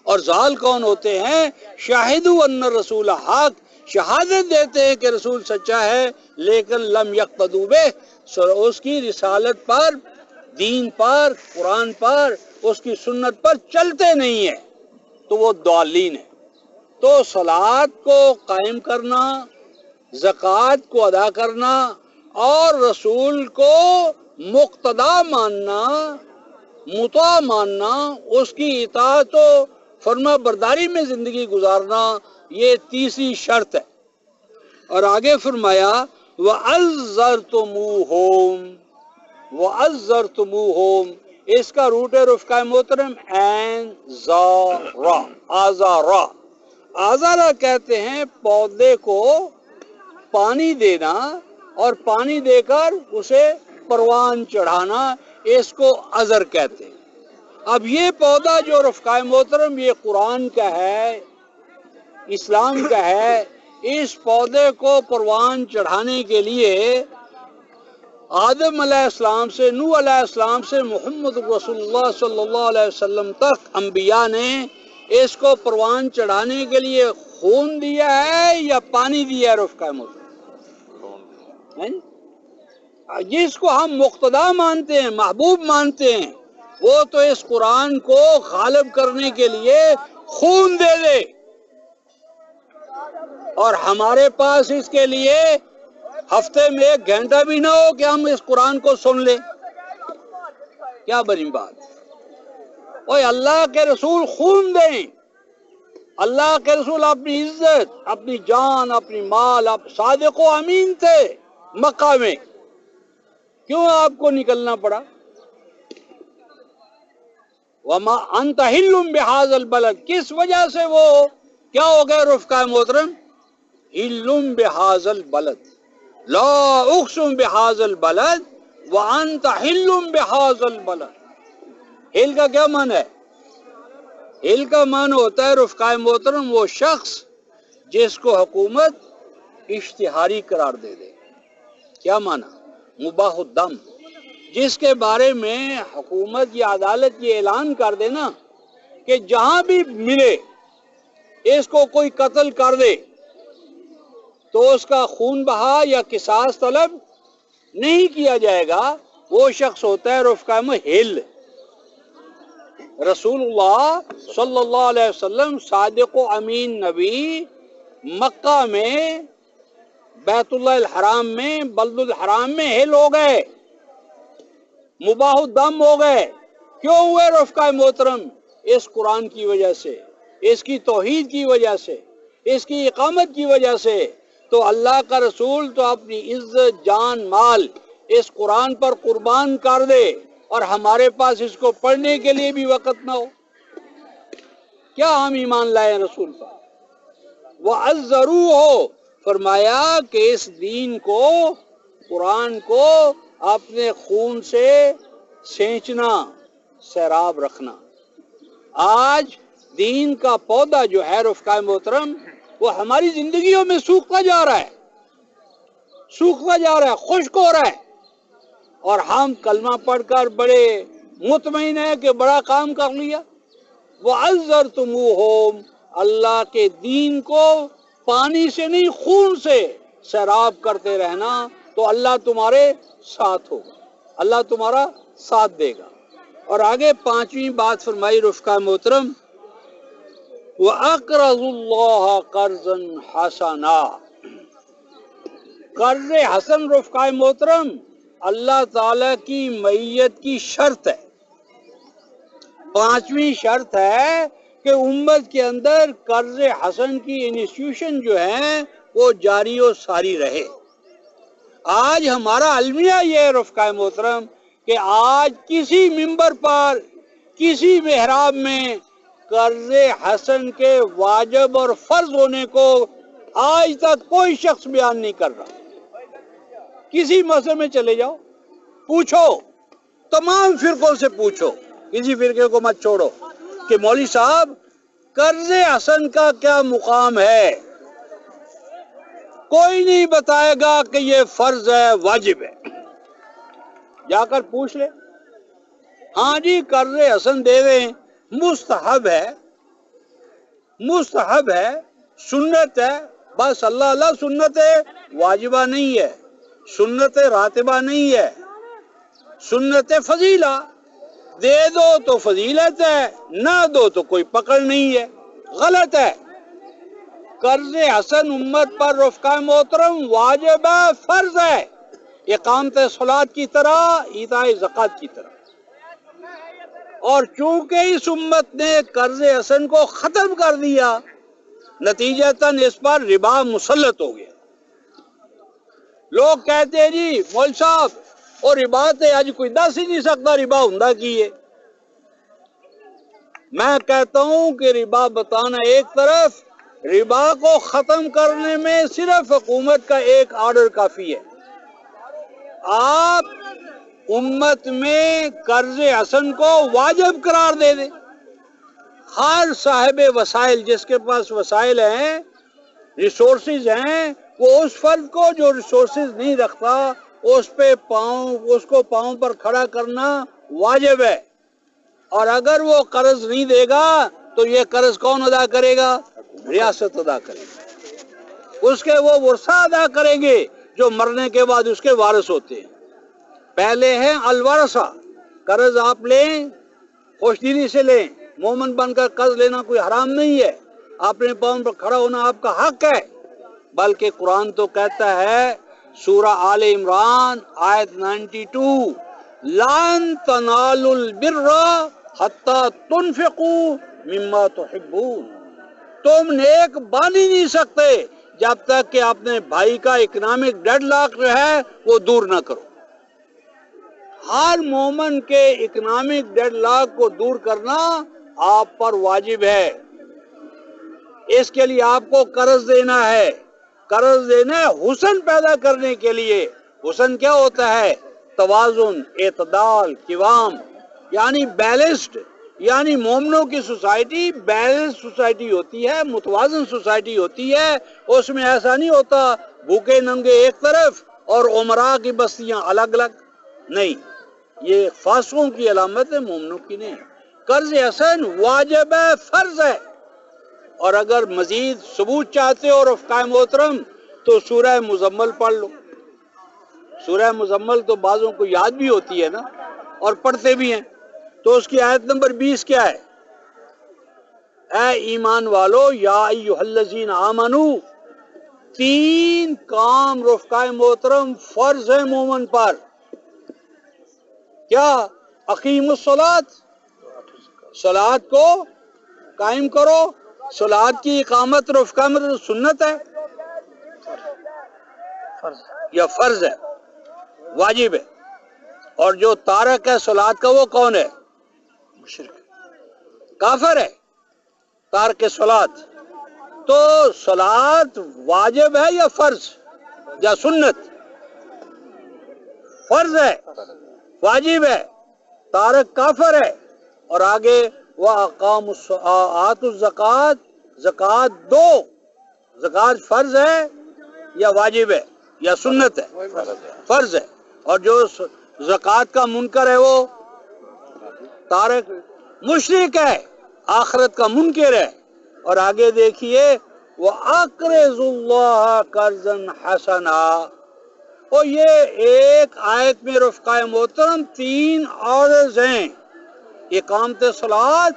اور زال کون ہوتے ہیں؟ شاہدوا ان رسول حق، شہادت دیتے ہیں کہ رسول سچا ہے، لیکن لم یقتدوا بہ، اس کی رسالت پر، دین پر، قرآن پر، اس کی سنت پر چلتے نہیں ہیں، تو وہ ضالین ہیں. تو صلاۃ کو قائم کرنا، زکوٰۃ کو ادا کرنا اور رسول کو مقتدا ماننا، مطاع ماننا، اس کی اطاعت و فرما برداری میں زندگی گزارنا، یہ تیسری شرط ہے. اور آگے فرمایا وَعَزَّرْتُمُوهُمْ، وَعَزَّرْتُمُوهُمْ اس کا روٹ ہے رفقا محترم عین زارا، آزارا. آزارا کہتے ہیں پودے کو پانی دینا اور پانی دے کر اسے پروان چڑھانا، اس کو ازر کہتے ہیں. اب یہ پودا جو رفقا محترم یہ قرآن کا ہے، اسلام کا ہے، اس پودے کو پروان چڑھانے کے لیے آدم علیہ السلام سے نوح علیہ السلام سے محمد رسول اللہ صلی اللہ علیہ وسلم تک انبیاء نے اس کو پروان چڑھانے کے لیے خون دیا ہے یا پانی دیا ہے رفقا محترم؟ جس کو ہم مقتدا مانتے ہیں، محبوب مانتے ہیں، وہ تو اس قرآن کو غالب کرنے کے لیے خون دے دے، اور ہمارے پاس اس کے لیے ہفتے میں 1 گھنٹہ بھی نہ ہو کہ ہم اس قرآن کو سن لیں. کیا بڑی بات! اوے اللہ کے رسول خون دیں، اللہ کے رسول اپنی عزت، اپنی جان، اپنی مال، صادق و امین تھے مکہ میں، کیوں آپ کو نکلنا پڑا؟ وما انت حل بہذا البلد، کس وجہ سے وہ کیا ہو گئے رفقا محترم؟ حل بہذا البلد، لا اقسم بہذا البلد وانت حل بہذا البلد. حل کا کیا معنی ہے؟ حل کا معنی ہوتا ہے رفقا محترم وہ شخص جس کو حکومت اشتہاری قرار دے دے. کیا معنی؟ مباح الدم، جس کے بارے میں حکومت یا عدالت یہ اعلان کر دے نا کہ جہاں بھی ملے اس کو کوئی قتل کر دے تو اس کا خون بہا یا قصاص طلب نہیں کیا جائے گا، وہ شخص ہوتا ہے رفقا ہل. رسول اللہ صلی اللہ علیہ وسلم صادق و امین نبی مکہ میں، بیت اللہ الحرام میں، بلد الحرام میں ہل ہو گئے، مباح الدم ہو گئے. کیوں ہوئے رفقا محترم؟ اس قرآن کی وجہ سے، اس کی توحید کی وجہ سے، اس کی اقامت کی وجہ سے. تو اللہ کا رسول تو اپنی عزت، جان، مال اس قرآن پر قربان کر دے، اور ہمارے پاس اس کو پڑھنے کے لیے بھی وقت نہ ہو. کیا ہم ایمان لائے رسول پر؟ وَعَزَّرُوهُ فرمایا کہ اس دین کو، قرآن کو اپنے خون سے سینچنا، سیراب رکھنا. آج دین کا پودا جو ہے رفقا محترم وہ ہماری زندگیوں میں سوکھتا جا رہا ہے، سوکھتا جا رہا ہے، خشک ہو رہا ہے، اور ہم کلمہ پڑھ کر بڑے مطمئن ہیں کہ بڑا کام کر لیا. وَعَزَّرْتُمُوهُمْ اللہ کے دین کو پانی سے نہیں خون سے سیراب کرتے رہنا، تو اللہ تمہارے ساتھ ہوگا، اللہ تمہارا ساتھ دے گا. اور آگے 5ویں بات فرمائی رفقا محترم وَأَقْرَضُوا اللَّهَ قَرْضًا حَسَنًا قرض حسن رفقا محترم اللہ تعالی کی معیت کی شرط ہے. 5ویں شرط ہے کہ امت کے اندر قرض حسن کی انسٹیٹیوشن جو ہیں وہ جاری و ساری رہے۔ آج ہمارا المیہ یہ ہے رفقائے محترم کہ آج کسی ممبر پر کسی محراب میں قرض حسن کے واجب اور فرض ہونے کو آج تک کوئی شخص بیان نہیں کر رہا۔ کسی مسئلے میں چلے جاؤ، پوچھو، تمام فرقوں سے پوچھو، کسی فرقے کو مت چھوڑو کہ مولوی صاحب قرض حسن کا کیا مقام ہے۔ کوئی نہیں بتائے گا کہ یہ فرض ہے، واجب ہے۔ جا کر پوچھ لے، ہاں جی قرض حسن دے دیں، مستحب ہے، مستحب ہے، سنت ہے، بس اللہ اللہ سنت ہے، واجبہ نہیں ہے، سنت راتبہ نہیں ہے، سنت فضیلہ، دے دو تو فضیلت ہے، نہ دو تو کوئی پکڑ نہیں ہے، غلط ہے۔ قرض حسن امت پر رفقائے محترم واجب ہے، فرض ہے، اقامت صلاۃ کی طرح، ایتاء زکوٰۃ کی طرح۔ اور چونکہ اس امت نے قرض حسن کو ختم کر دیا، نتیجتاً اس پر ربا مسلط ہو گیا۔ لوگ کہتے ہیں جی مول صاحب اور ربا تے اج کوئی دس ہی نہیں سکتا ربا ہوندا کی ہے۔ میں کہتا ہوں کہ ربا بتانا ایک طرف، ربا کو ختم کرنے میں صرف حکومت کا ایک آرڈر کافی ہے۔ آپ امت میں قرض حسن کو واجب قرار دے دیں۔ ہر صاحب وسائل، جس کے پاس وسائل ہیں، ریسورسز ہیں، وہ اس فرد کو جو ریسورسز نہیں رکھتا اس کو پاؤں پر کھڑا کرنا واجب ہے۔ اور اگر وہ قرض نہیں دے گا تو یہ قرض کون ادا کرے گا؟ ریاست ادا کرے گا، اس کے وہ ورثہ ادا کریں گے جو مرنے کے بعد اس کے وارث ہوتے ہیں۔ پہلے ہے الورثہ، قرض آپ لیں، خوش دلی سے لیں، مومن بن کر قرض لینا کوئی حرام نہیں ہے، اپنے پاؤں پر کھڑا ہونا آپ کا حق ہے، بلکہ قرآن تو کہتا ہے سورہ آل عمران آیت 92، لَن تَنَالُوا الْبِرَّ حَتَّى تُنْفِقُوا مِمَّا تُحِبُّونَ، تم نیک بن ہی نہیں سکتے جب تک کہ اپنے بھائی کا اکنامک ڈیڈ لاک جو ہے وہ دور نہ کرو۔ ہر مومن کے اکنامک ڈیڈ لاک کو دور کرنا آپ پر واجب ہے۔ اس کے لیے آپ کو قرض دینا ہے، قرض دینا ہے حسن پیدا کرنے کے لیے۔ حسن کیا ہوتا ہے؟ توازن، اعتدال، قوام، یعنی بیلنسڈ، یعنی مومنوں کی سوسائٹی بیلنس سوسائٹی ہوتی ہے، متوازن سوسائٹی ہوتی ہے۔ اس میں ایسا نہیں ہوتا بھوکے ننگے ایک طرف اور عمراء کی بستیاں الگ الگ، نہیں، یہ فاسقوں کی علامت ہے، مومنوں کی نہیں۔ قرض حسن واجب ہے، فرض ہے۔ اور اگر مزید ثبوت چاہتے ہو رفقائے محترم تو سورہ مزمل پڑھ لو۔ سورہ مزمل تو بعضوں کو یاد بھی ہوتی ہے نا، اور پڑھتے بھی ہیں۔ تو اس کی آیت نمبر 20 کیا ہے؟ اے ایمان والو، یا ایھا الذین آمنو، 3 کام رفقائے محترم فرض ہے مومن پر۔ کیا؟ اقیم الصلاۃ، صلاۃ کو قائم کرو۔ صلاۃ کی اقامت رفقائے محترم سنت ہے یا فرض ہے؟ واجب ہے۔ اور جو تارک ہے صلاۃ کا وہ کون ہے؟ مشرک، کافر ہے تارک صلاۃ۔ تو صلاۃ واجب ہے یا فرض یا سنت؟ فرض ہے، واجب ہے، تارک کافر ہے۔ اور آگے وَأَقَامُوا الزَّكَاةَ، زکوٰۃ دو، زکوٰۃ فرض ہے یا واجب ہے یا سنت ہے؟ فرض ہے۔ اور جو زکوٰۃ کا منکر ہے وہ تارک مشرک ہے، آخرت کا منکر ہے۔ اور آگے دیکھیے وَأَقْرِضُوا اللَّهَ قَرْضًا حَسَنًا، اور یہ ایک آیت میں رفقائے محترم 3 آرڈرز ہیں، اقامت صلاۃ،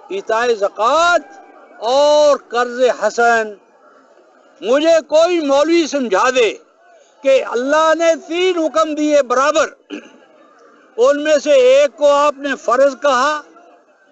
ایتاء زکوٰۃ اور قرض حسن۔ مجھے کوئی مولوی سمجھا دے کہ اللہ نے 3 حکم دیے برابر، ان میں سے ایک کو آپ نے فرض کہا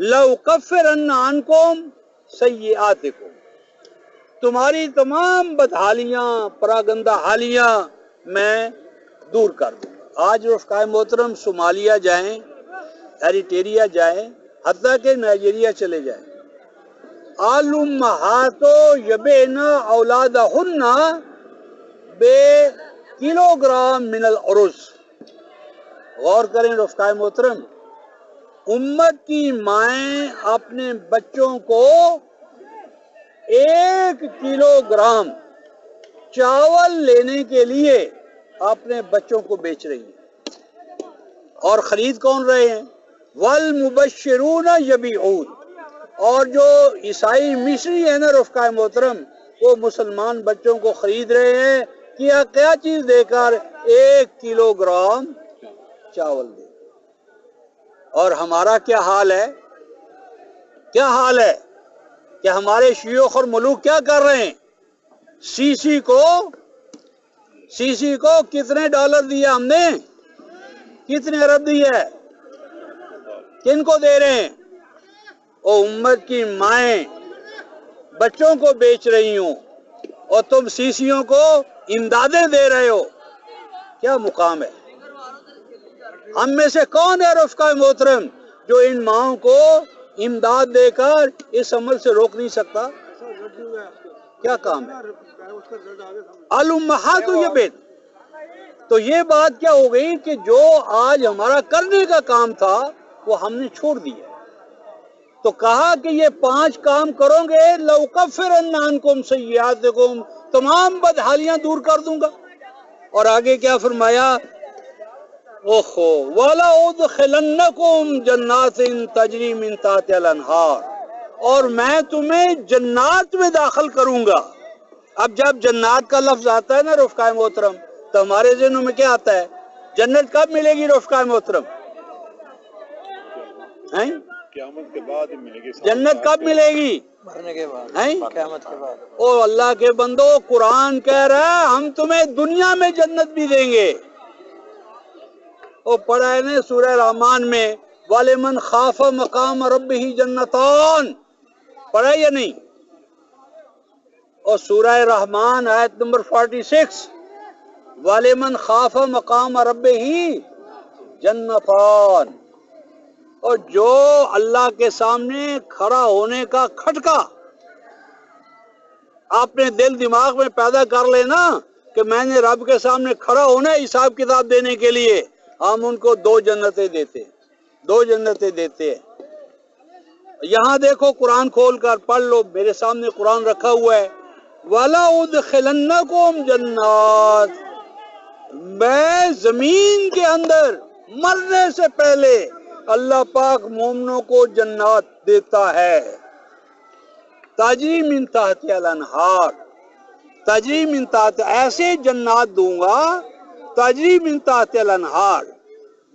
لَأُكَفِّرَنَّ عَنْكُمْ سَيِّئَاتِكُمْ، تمہاری تمام بدحالیاں پراگندہ حالیاں میں دور کر دوں گا۔ آج رفقائے محترم صومالیہ جائیں، ایریٹیریا جائیں، حتیٰ کہ نائجیریا چلے جائیں، الامہات یبین اولادہن بے کلو گرام من الارز۔ غور کریں رفقائے محترم، امت کی مائیں اپنے بچوں کو 1 کلو گرام چاول لینے کے لیے اپنے بچوں کو بیچ رہی ہیں، اور خرید کون رہے ہیں؟ والمبشرون یبیعون، اور جو عیسائی مصری ہیں نا رفقائے محترم، وہ مسلمان بچوں کو خرید رہے ہیں کیا چیز دے کر؟ 1 کلو گرام چاول دے۔ اور ہمارا کیا حال ہے؟ کیا حال ہے کہ ہمارے شیوخ اور ملوک کیا کر رہے ہیں؟ سی سی کو کتنے ڈالر دیا ہم نے؟ کتنے ارب دیا ہے؟ کن کو دے رہے ہیں؟ او امت کی مائیں بچوں کو بیچ رہی ہوں اور تم سیسیوں کو امدادیں دے رہے ہو، کیا مقام ہے؟ ہم میں سے کون ہے رفقائے محترم جو ان ماؤں کو امداد دے کر اس عمل سے روک نہیں سکتا؟ کیا کام ہے؟ الامہات یبین۔ تو یہ بات کیا ہو گئی کہ جو آج ہمارا کرنے کا کام تھا وہ ہم نے چھوڑ دیا۔ تو کہا کہ یہ 5 کام کرو گے لَأُكَفِّرَنَّ عَنْكُمْ سَيِّئَاتِكُمْ، تمام بدحالیاں دور کر دوں گا۔ اور آگے کیا فرمایا؟ اوہو وَلَأُدْخِلَنَّكُمْ جَنَّاتٍ تَجْرِي مِن تَحْتِهَا الْأَنْهَارُ، اور میں تمہیں جنات میں داخل کروں گا۔ اب جب جنات کا لفظ آتا ہے نا رفقائے محترم تو ہمارے ذہنوں میں کیا آتا ہے؟ جنت کب ملے گی رفقائے محترم؟ قیامت کے بعد ملے گی۔ جنت کب ملے گی؟ مرنے کے بعد، قیامت کے بعد۔ او اللہ کے بندو، قرآن کہہ رہا ہے ہم تمہیں دنیا میں جنت بھی دیں گے۔ او پڑھا ہے نا سورہ رحمان میں وَلِمَنْ خَافَ مَقَامَ رَبِّهِ جَنَّتَانِ، پڑھا یا نہیں؟ اور سورہ رحمان آیت نمبر 46 وَلِمَنْ خَافَ مَقَامَ رَبِّهِ جَنَّتَانِ، اور جو اللہ کے سامنے کھڑا ہونے کا کھٹکا اپنے دل دماغ میں پیدا کر لینا کہ میں نے رب کے سامنے کھڑا ہونا ہے حساب کتاب دینے کے لیے، ہم ان کو 2 جنتیں دیتے ہیں، 2 جنتیں دیتے ہیں۔ یہاں دیکھو قرآن کھول کر پڑھ لو، میرے سامنے قرآن رکھا ہوا ہے وَلَأُدْخِلَنَّكُمْ جَنَّاتٍ، میں زمین کے اندر مرنے سے پہلے اللہ پاک مومنوں کو جنات دیتا ہے، تجری من تحتہا الانہار، تجری من تحت، ایسے جنات دوں گا تجری من تحتہا الانہار،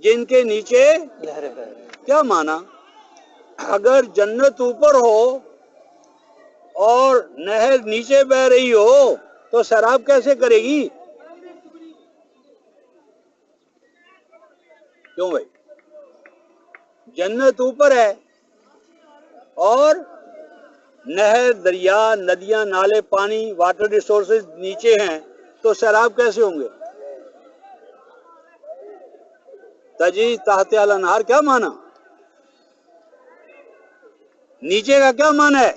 جن کے نیچے لہریں بہ رہی ہیں۔ کیا مانا؟ اگر جنت اوپر ہو اور نہر نیچے بہ رہی ہو تو سیراب کیسے کرے گی؟ کیوں بھائی؟ جنت اوپر ہے اور نہر، دریا، ندیاں، نالے، پانی، واٹر ریسورسز نیچے ہیں تو سیراب کیسے ہوں گے؟ تجری تحت الانہار کیا مانا؟ نیچے کا کیا مانا ہے؟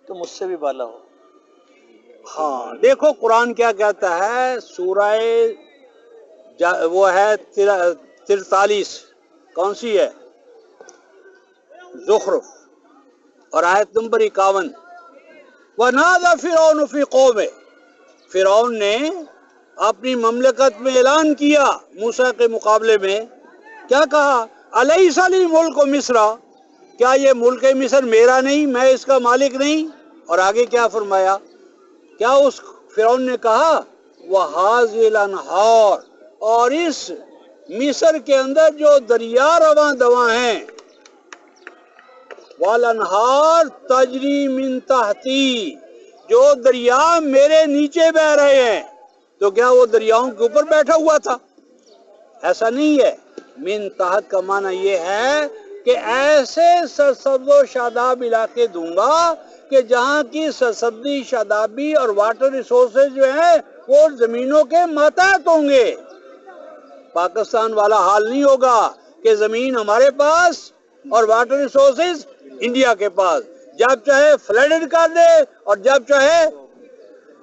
تو مجھ سے بھی بالا ہو۔ ہاں دیکھو قرآن کیا کہتا ہے، سورہ وہ ہے 43، کون سی ہے؟ زخرف، اور آیت نمبر 51 وَنَادَى فِرْعَوْنُ فِي قَوْمِهِ، فرعون نے اپنی مملکت میں اعلان کیا موسیٰ کے مقابلے میں، کیا کہا؟ أَلَيْسَ لِي مُلْكُ مِصْرَ، کیا یہ ملک مصر میرا نہیں، میں اس کا مالک نہیں؟ اور آگے کیا فرمایا؟ کیا اس فرعون نے کہا وَهَٰذِهِ الْأَنْهَارُ، اور اس مصر کے اندر جو دریا رواں دواں ہیں، وَالْأَنْهَارُ تَجْرِي مِن تَحْتِي، جو دریا میرے نیچے بہ رہے ہیں، تو کیا وہ دریاؤں کے اوپر بیٹھا ہوا تھا؟ ایسا نہیں ہے، من تحت کا معنی یہ ہے کہ ایسے سرسبز و شاداب علاقے دوں گا کہ جہاں کی سرسبزی، شادابی اور واٹر ریسورسز جو ہیں وہ زمینوں کے ماتحت ہوں گے۔ پاکستان والا حال نہیں ہوگا کہ زمین ہمارے پاس اور واٹر ریسورسز انڈیا کے پاس، جب چاہے فلڈڈ کر دے اور جب چاہے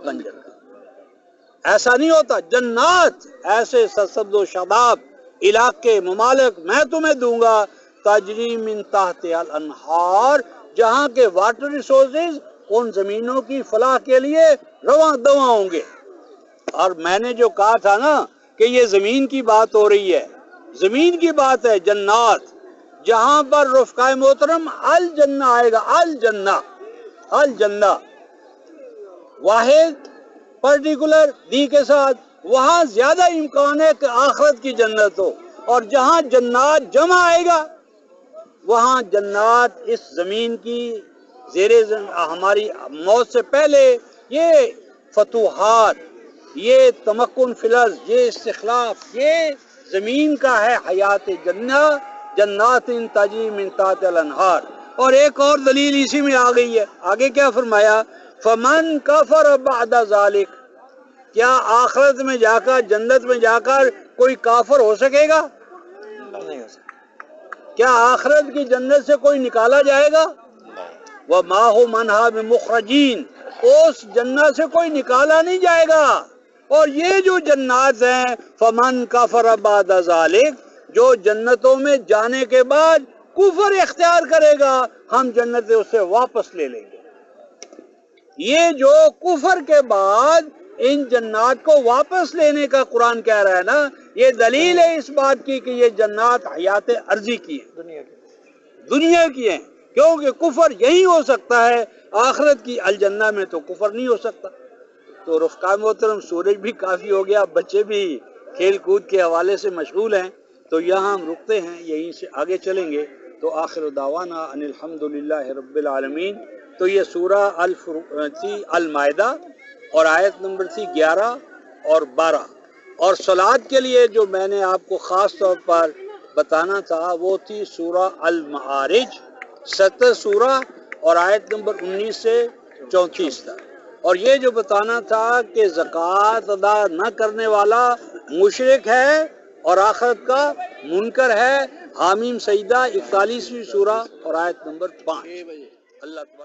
بنجر کر دے۔ ایسا نہیں ہوتا۔ جنات، ایسے سرسبز و شاداب علاقے، ممالک میں تمہیں دوں گا، تجری من تحت الانہار، جہاں کے واٹر ریسورسز ان زمینوں کی فلاح کے لیے رواں دواں ہوں گے۔ اور میں نے جو کہا تھا نا کہ یہ زمین کی بات ہو رہی ہے، زمین کی بات ہے، جنات، جہاں پر رفقائے محترم الجنہ آئے گا، الجنہ، الجنہ واحد پرٹیکولر دی کے ساتھ، وہاں زیادہ امکان ہے کہ آخرت کی جنت ہو۔ اور جہاں جنات جمع آئے گا وہاں جنات اس زمین کی زیر ہماری موت سے پہلے یہ فتوحات، یہ تمکن فی الارض، یہ استخلاف، یہ زمین کا ہے حیات جنہ، جنات تجری من تحت الانہار۔ اور ایک اور دلیل اسی میں آ گئی ہے، آگے کیا فرمایا؟ فمن کفر بعد ذالک، کیا آخرت میں جا کر، جنت میں جا کر کوئی کافر ہو سکے گا؟ نہیں ہو سکتا۔ کیا آخرت کی جنت سے کوئی نکالا جائے گا؟ وَمَا هُمْ مَنْهَا بِمُخْرَجِينَ، اس جنت سے کوئی نکالا نہیں جائے گا۔ اور یہ جو جنات ہیں، فَمَنْ كَفَرَ بَعْدَ ذَلِكَ، جو جنتوں میں جانے کے بعد کفر اختیار کرے گا، ہم جنت اسے واپس لے لیں گے۔ یہ جو کفر کے بعد ان جنات کو واپس لینے کا قرآن کہہ رہا ہے نا، یہ دلیل ہے اس بات کی کہ یہ جنات حیات عرضی کی ہیں، دنیا کی ہیں، کیونکہ کفر یہی ہو سکتا ہے، آخرت کی الجنہ میں تو کفر نہیں ہو سکتا۔ تو رفقا محترم، سورج بھی کافی ہو گیا، بچے بھی کھیل کود کے حوالے سے مشغول ہیں، تو یہاں ہم رکتے ہیں، یہیں سے آگے چلیں گے۔ تو آخر دعوانا ان الحمدللہ رب العالمین۔ تو یہ سورہ تھی المائدہ، اور آیت نمبر تھی 11 اور 12۔ اور صلاۃ کے لیے جو میں نے آپ کو خاص طور پر بتانا تھا وہ تھی سورہ المعارج، 70 سورہ اور آیت نمبر 19 سے 34 تک۔ اور یہ جو بتانا تھا کہ زکوٰۃ ادا نہ کرنے والا مشرک ہے اور آخرت کا منکر ہے، حامیم سجدہ 41ویں سورہ اور آیت نمبر 5۔ اللہ تبارک